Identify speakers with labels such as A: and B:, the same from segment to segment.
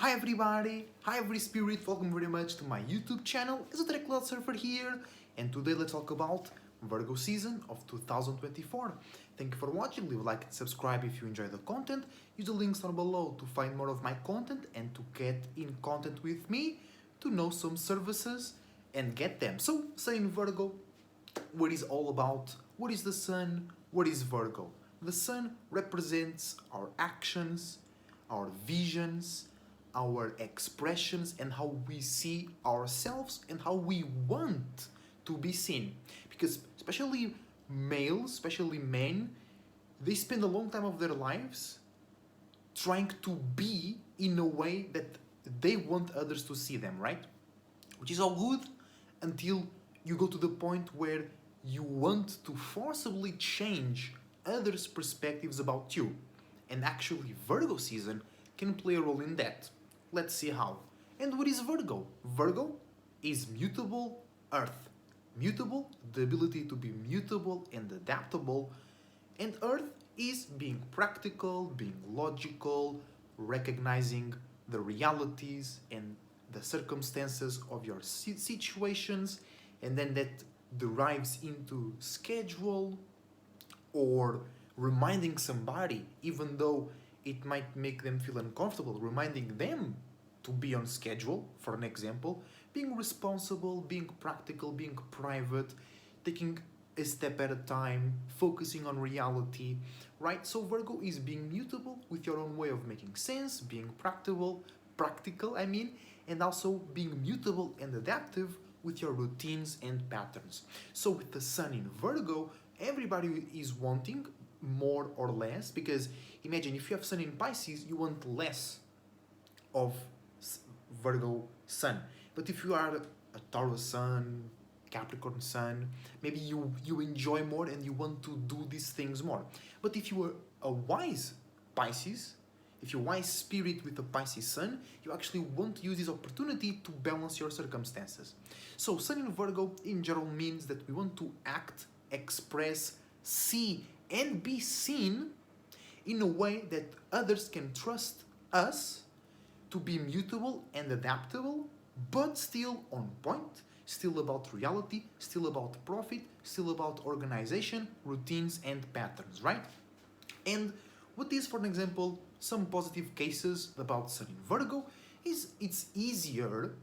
A: Hi everybody, hi every spirit, welcome very much to my YouTube channel. Esoteric Cloud Surfer here, and today let's talk about Virgo season of 2024. Thank you for watching, leave a like and subscribe if you enjoy the content. Use the links down below to find more of my content and to get in contact with me, to know some services and get them. So, Sun in Virgo, what is all about? What is the Sun? What is Virgo? The Sun represents our actions, our visions, our expressions, and how we see ourselves and how we want to be seen. Because especially males, especially men, they spend a long time of their lives trying to be in a way that they want others to see them, right? Which is all good until you go to the point where you want to forcibly change others' perspectives about you. And actually, Virgo season can play a role in that. Let's see how. And what is Virgo? Virgo is mutable earth. Mutable, the ability to be mutable and adaptable. And earth is being practical, being logical, recognizing the realities and the circumstances of your situations, and then that derives into schedule or reminding somebody, even though it might make them feel uncomfortable, reminding them to be on schedule, for an example, being responsible, being practical, being private, taking a step at a time, focusing on reality, right? So Virgo is being mutable with your own way of making sense, being practical, and also being mutable and adaptive with your routines and patterns. So with the Sun in Virgo, everybody is wanting more or less, because imagine if you have Sun in Pisces, you want less of Virgo Sun. But if you are a Taurus Sun, Capricorn Sun, maybe you enjoy more and you want to do these things more. But if you are a wise Pisces, if you're wise spirit with a Pisces Sun, you actually want to use this opportunity to balance your circumstances. So Sun in Virgo in general means that we want to act, express, see, and be seen in a way that others can trust us to be mutable and adaptable, but still on point, still about reality, still about profit, still about organization, routines, and patterns, right? And what is, for an example, some positive cases about Sun in Virgo is it's easier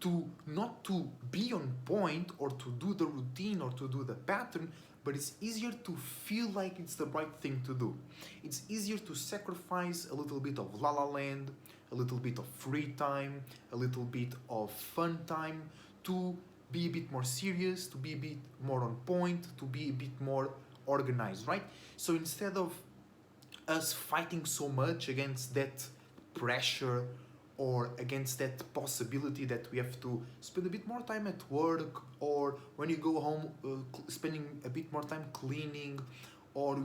A: to not to be on point or to do the routine or to do the pattern, but it's easier to feel like it's the right thing to do. It's easier to sacrifice a little bit of la la land, a little bit of free time, a little bit of fun time, to be a bit more serious, to be a bit more on point, to be a bit more organized, right? So instead of us fighting so much against that pressure or against that possibility that we have to spend a bit more time at work, or when you go home spending a bit more time cleaning, or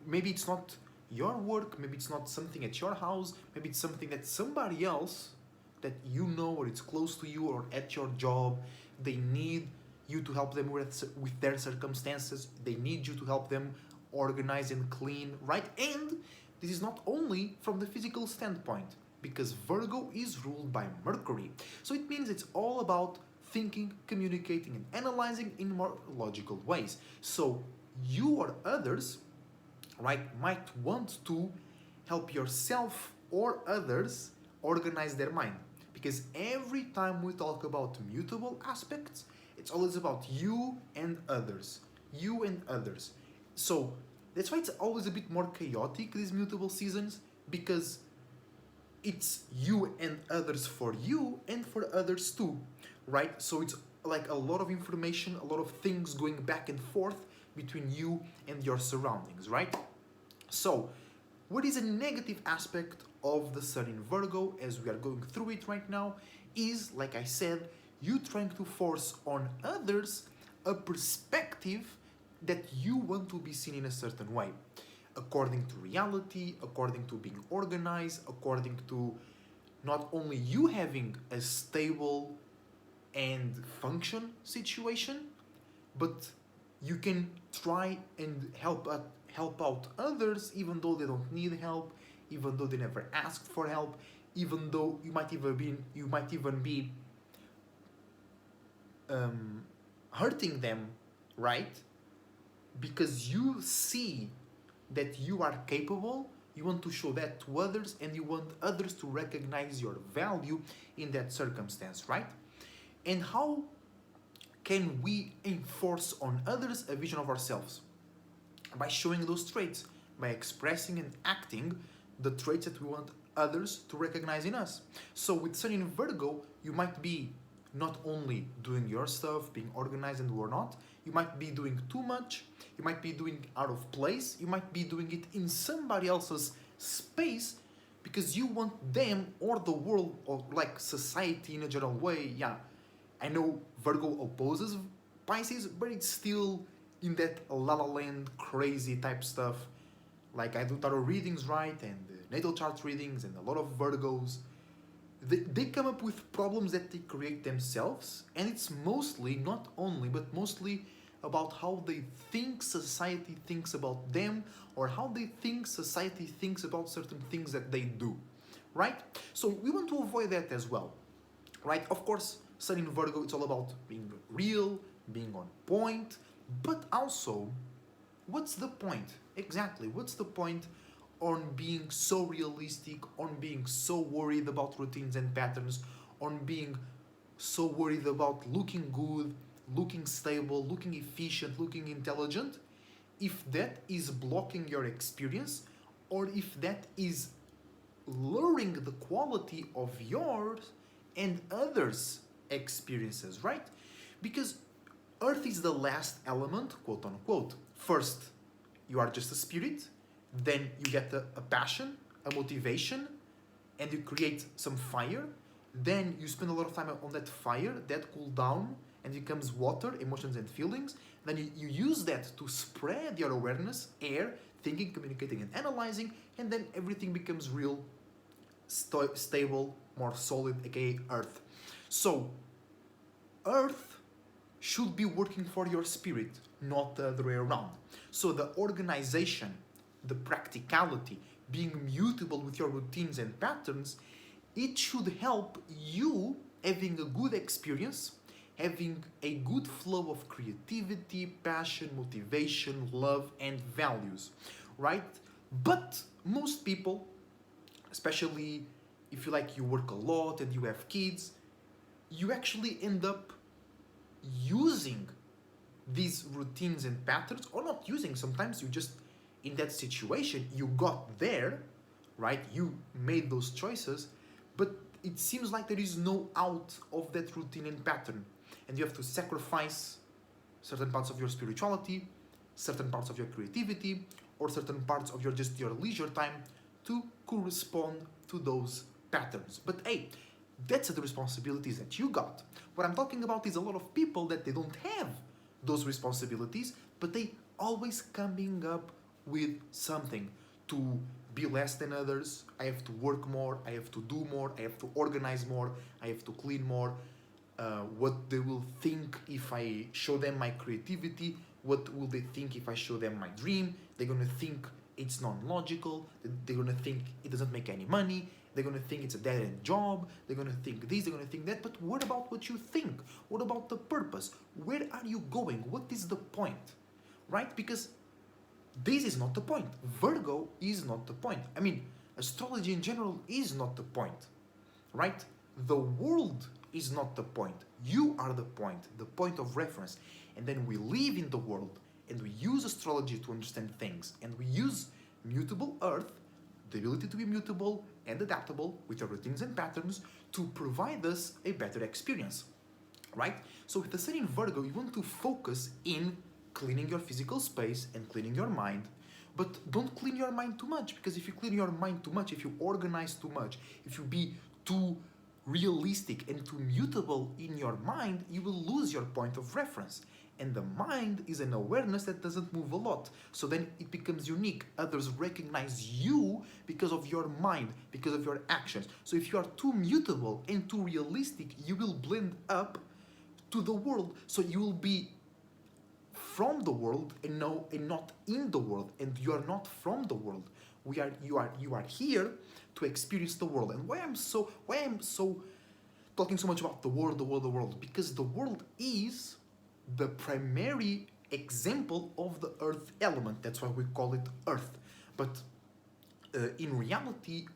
A: maybe it's not your work, maybe it's not something at your house, maybe it's something that somebody else that you know or it's close to you or at your job, they need you to help them with their circumstances, they need you to help them organize and clean, right? And this is not only from the physical standpoint, because Virgo is ruled by Mercury. So it means it's all about thinking, communicating, and analyzing in more logical ways. So you or others, right, might want to help yourself or others organize their mind. Because every time we talk about mutable aspects, it's always about you and others. You and others. So that's why it's always a bit more chaotic, these mutable seasons, because it's you and others for you and for others too, right? So it's like a lot of information, a lot of things going back and forth between you and your surroundings, right? So what is a negative aspect of the Sun in Virgo, as we are going through it right now, is, like I said, you trying to force on others a perspective that you want to be seen in a certain way, according to reality, according to being organized, according to not only you having a stable and function situation, but you can try and help out others even though they don't need help, even though they never asked for help, even though you might even be hurting them, right? Because you see that you are capable, you want to show that to others, and you want others to recognize your value in that circumstance, right? And how can we enforce on others a vision of ourselves? By showing those traits, by expressing and acting the traits that we want others to recognize in us. So with Sun in Virgo, you might be not only doing your stuff, being organized and whatnot, you might be doing too much, you might be doing out of place, you might be doing it in somebody else's space because you want them or the world or like society in a general way. Yeah, I know Virgo opposes Pisces, but it's still in that la la land crazy type stuff. Like I do tarot readings, right, and natal chart readings, and a lot of Virgos. They come up with problems that they create themselves, and it's mostly, not only, but mostly about how they think society thinks about them, or how they think society thinks about certain things that they do, right? So we want to avoid that as well, right? Of course, Sun in Virgo, it's all about being real, being on point, but also, what's the point? Exactly, what's the point on being so realistic, on being so worried about routines and patterns, on being so worried about looking good, looking stable, looking efficient, looking intelligent, if that is blocking your experience, or if that is lowering the quality of yours and others' experiences, right? Because Earth is the last element, quote unquote. First, you are just a spirit, then you get a passion, a motivation, and you create some fire. Then you spend a lot of time on that fire, that cool down, and becomes water, emotions and feelings. Then you use that to spread your awareness, air, thinking, communicating, and analyzing, and then everything becomes real, stable, more solid, aka Earth. So, Earth should be working for your spirit, not the other way around. So the organization, the practicality, being mutable with your routines and patterns, it should help you having a good experience, having a good flow of creativity, passion, motivation, love, and values, right? But most people, especially if you work a lot and you have kids, you actually end up using these routines and patterns, or not using. Sometimes you just, in that situation, you got there, right? You made those choices, but it seems like there is no out of that routine and pattern, and you have to sacrifice certain parts of your spirituality, certain parts of your creativity, or certain parts of your leisure time to correspond to those patterns. But hey, that's the responsibilities that you got. What I'm talking about is a lot of people that they don't have those responsibilities, but they always coming up with something to be less than others. I have to work more, I have to do more, I have to organize more, I have to clean more. What they will think if I show them my creativity, what will they think if I show them my dream? They're gonna think it's non-logical, they're gonna think it doesn't make any money, they're gonna think it's a dead-end job, they're gonna think this, they're gonna think that, but what about what you think? What about the purpose? Where are you going? What is the point? Right? Because this is not the point. Virgo is not the point. I mean, astrology in general is not the point, right? The world is not the point. You are the point of reference. And then we live in the world, and we use astrology to understand things, and we use mutable Earth, the ability to be mutable and adaptable with your routines and patterns, to provide us a better experience, right? So with the Sun in Virgo, you want to focus in cleaning your physical space and cleaning your mind, but don't clean your mind too much, because if you clean your mind too much, if you organize too much, if you be too realistic and too mutable in your mind, you will lose your point of reference. And the mind is an awareness that doesn't move a lot. So then it becomes unique. Others recognize you because of your mind, because of your actions. So if you are too mutable and too realistic, you will blend up to the world. So you will be from the world and not in the world. And you are not from the world. You are here to experience the world. And why I'm so talking so much about the world, because the world is the primary example of the earth element. That's why we call it earth. But in reality,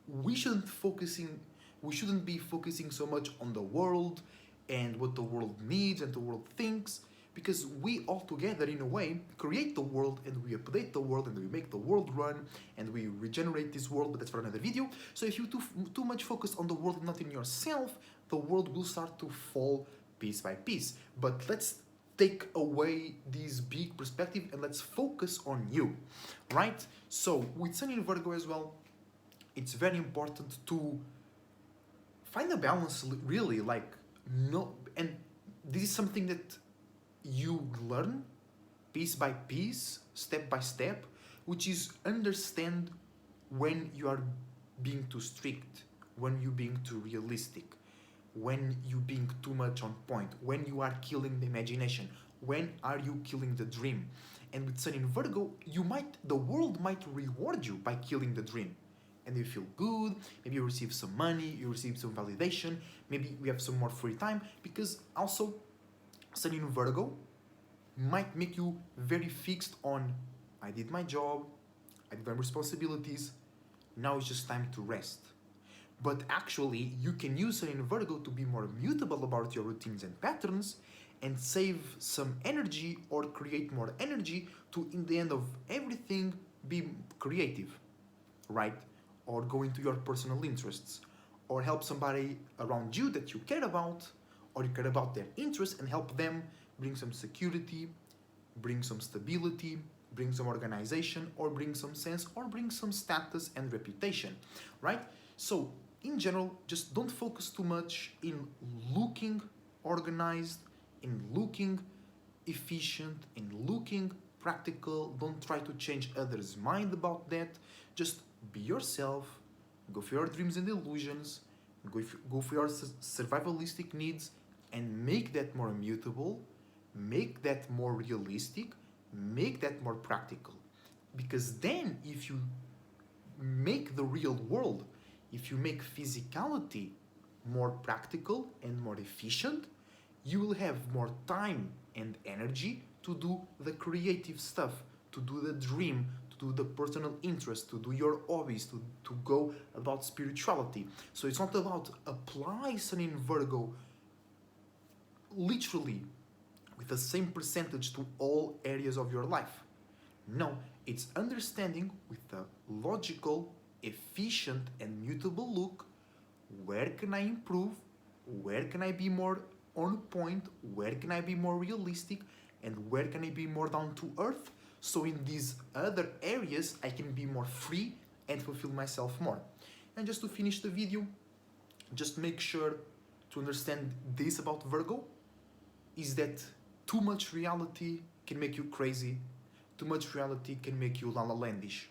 A: we shouldn't focusing we shouldn't be focusing so much on the world and what the world needs and the world thinks, because we all together in a way create the world and we update the world and we make the world run and we regenerate this world. But that's for another video. So if you too much focus on the world, not in yourself, the world will start to fall piece by piece. But let's take away this big perspective and let's focus on you, right? So with Sun in Virgo as well, it's very important to find a balance, really. Like, no, and this is something that you learn piece by piece, step by step, which is understand when you are being too strict, when you're being too realistic, when you being too much on point, when you are killing the imagination, when are you killing the dream. And with Sun in Virgo, the world might reward you by killing the dream, and you feel good. Maybe you receive some money, you receive some validation, maybe we have some more free time, because also Sun in Virgo might make you very fixed on, I did my job, I did my responsibilities, now it's just time to rest. But actually, you can use Sun in Virgo to be more mutable about your routines and patterns and save some energy or create more energy to, in the end of everything, be creative, right? Or go into your personal interests, or help somebody around you that you care about, or you care about their interests and help them bring some security, bring some stability, bring some organization, or bring some sense, or bring some status and reputation, right? So in general, just don't focus too much in looking organized, in looking efficient, in looking practical. Don't try to change others' mind about that. Just be yourself, go for your dreams and illusions, go for your survivalistic needs, and make that more immutable, make that more realistic, make that more practical. Because then if you make the real world, if you make physicality more practical and more efficient, you will have more time and energy to do the creative stuff, to do the dream, to do the personal interest, to do your hobbies, to go about spirituality. So it's not about apply Sun in Virgo literally with the same percentage to all areas of your life. No, it's understanding with a logical, efficient, and mutable look, where can I improve, where can I be more on point, where can I be more realistic, and where can I be more down to earth, so in these other areas I can be more free and fulfill myself more. And just to finish the video, just make sure to understand this about Virgo, is that too much reality can make you crazy, too much reality can make you la-la-landish.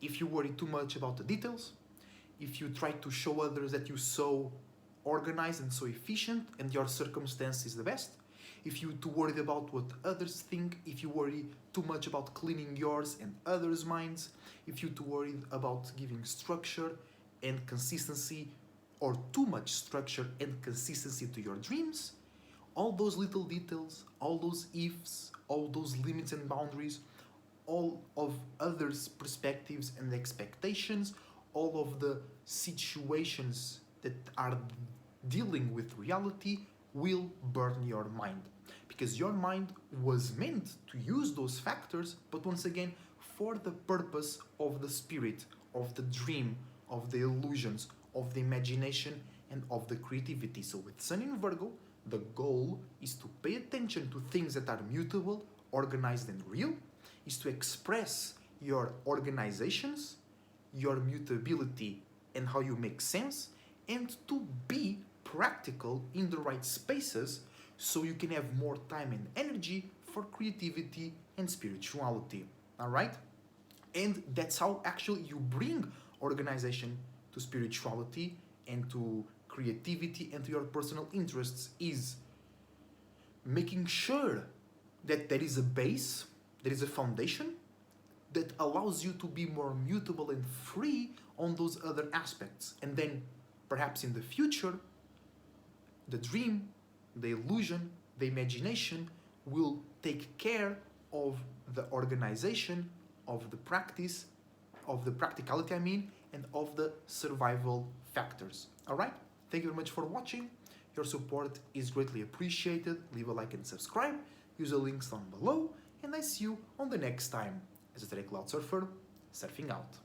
A: If you worry too much about the details, if you try to show others that you're so organized and so efficient and your circumstance is the best, if you're too worried about what others think, if you worry too much about cleaning yours and others' minds, if you're too worried about giving structure and consistency, or too much structure and consistency to your dreams, all those little details, all those ifs, all those limits and boundaries, all of others' perspectives and expectations, all of the situations that are dealing with reality will burn your mind. Because your mind was meant to use those factors, but once again, for the purpose of the spirit, of the dream, of the illusions, of the imagination, and of the creativity. So with Sun in Virgo, the goal is to pay attention to things that are mutable, organized, and real, is to express your organizations, your mutability, and how you make sense, and to be practical in the right spaces so you can have more time and energy for creativity and spirituality. All right? And that's how actually you bring organization to spirituality and to creativity and to your personal interests, is making sure that there is a base, there is a foundation, that allows you to be more mutable and free on those other aspects. And then perhaps in the future, the dream, the illusion, the imagination will take care of the organization, of the practice, of the practicality, and of the survival factors. All right? Thank you very much for watching. Your support is greatly appreciated. Leave a like and subscribe. Use the links down below. And I see you on the next time as a Cloud Surfer, surfing out.